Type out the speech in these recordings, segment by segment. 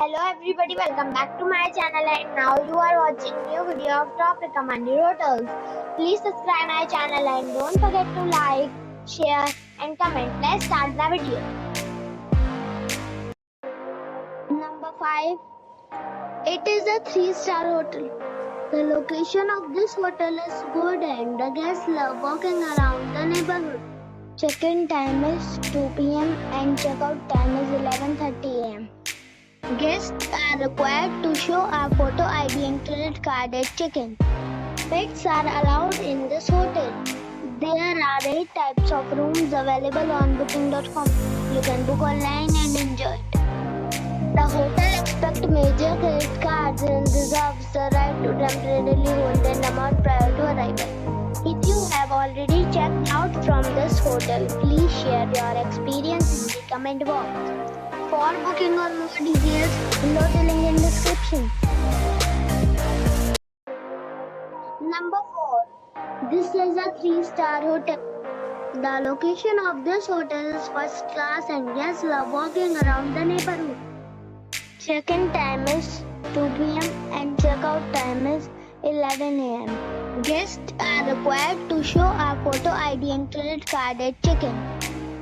Hello everybody, welcome back to my channel and now you are watching new video of top recommended hotels. Please subscribe my channel and don't forget to like, share and comment. Let's start the video. Number 5. It is a 3-star hotel. The location of this hotel is good and the guests love walking around the neighborhood. Check-in time is 2 p.m. and check-out time is 11:30 a.m. Guests are required to show a photo ID and credit card at check-in. Pets are allowed in this hotel. There are 8 types of rooms available on booking.com. You can book online and enjoy it. The hotel accepts major credit cards and reserves the right to temporarily hold an amount prior to arrival. If you have already checked out from this hotel, please share your experience in the comment box. For booking or more details, below the link in description. Number 4. This is a 3-star hotel. The location of this hotel is first class and guests love walking around the neighborhood. Check-in time is 2 p.m. and check-out time is 11 a.m. Guests are required to show a photo ID and credit card at check-in.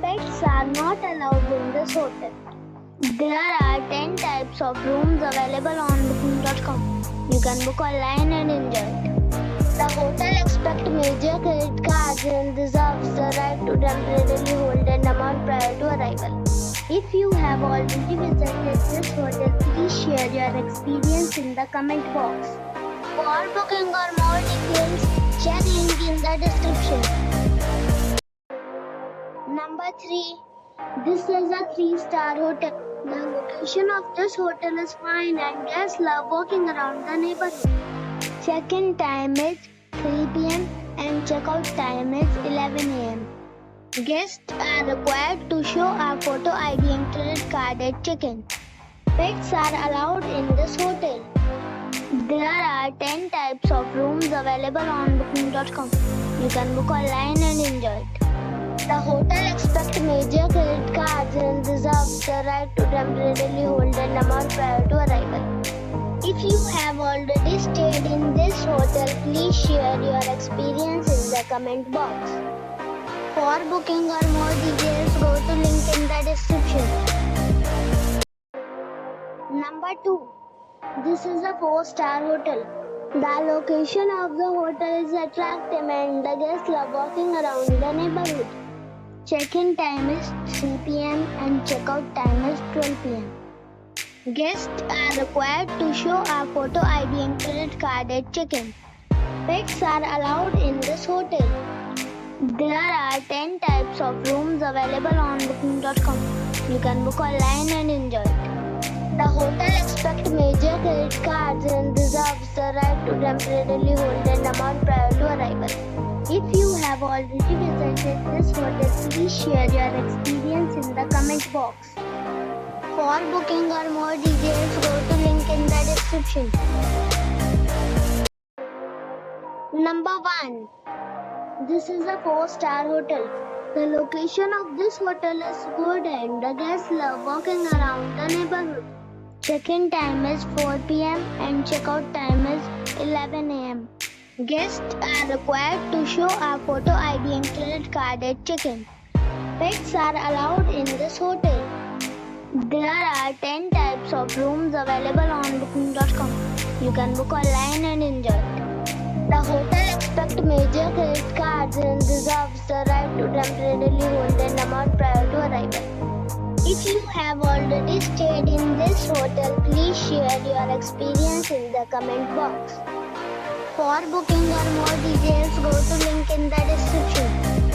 Pets are not allowed in this hotel. There are 10 types of rooms available on booking.com. You can book online and enjoy it. The hotel accepts major credit cards and reserves the right to temporarily hold an amount prior to arrival. If you have already visited this hotel, please share your experience in the comment box. For booking or more details, check link in the description. Number 3. This is a 3-star hotel. The location of this hotel is fine and guests love walking around the neighborhood. Check-in time is 3 p.m. and check-out time is 11 a.m. Guests are required to show a photo ID and credit card at check-in. Pets are allowed in this hotel. There are 10 types of rooms available on booking.com. You can book online and enjoy it. The hotel accepts major credit cards and reserves the right to temporarily hold an amount prior to arrival. If you have already stayed in this hotel, please share your experience in the comment box. For booking or more details, go to link in the description. Number 2. This is a 4-star hotel. The location of the hotel is attractive and the guests love walking around the neighborhood. Check-in time is 3 p.m. and check-out time is 12 p.m. Guests are required to show a photo ID and credit card at check-in. Pets are allowed in this hotel. There are 10 types of rooms available on booking.com. You can book online and enjoy it. The hotel accepts major credit cards and reserves the right to temporarily hold an amount prior to arrival. If you have already visited this hotel, please share your experience in the comment box. For booking or more details, go to link in the description. Number 1. This is a 4-star hotel. The location of this hotel is good and the guests love walking around the neighborhood. Check-in time is 4 p.m. and check-out time is 11 a.m. Guests are required to show a photo ID and credit card at check-in. Pets are allowed in this hotel. There are 10 types of rooms available on booking.com. You can book online and enjoy it. The hotel accepts major credit cards and reserves the right to temporarily hold an amount prior to arrival. If you have already stayed in this hotel, please share your experience in the comment box. For booking or more details, go to link in the description.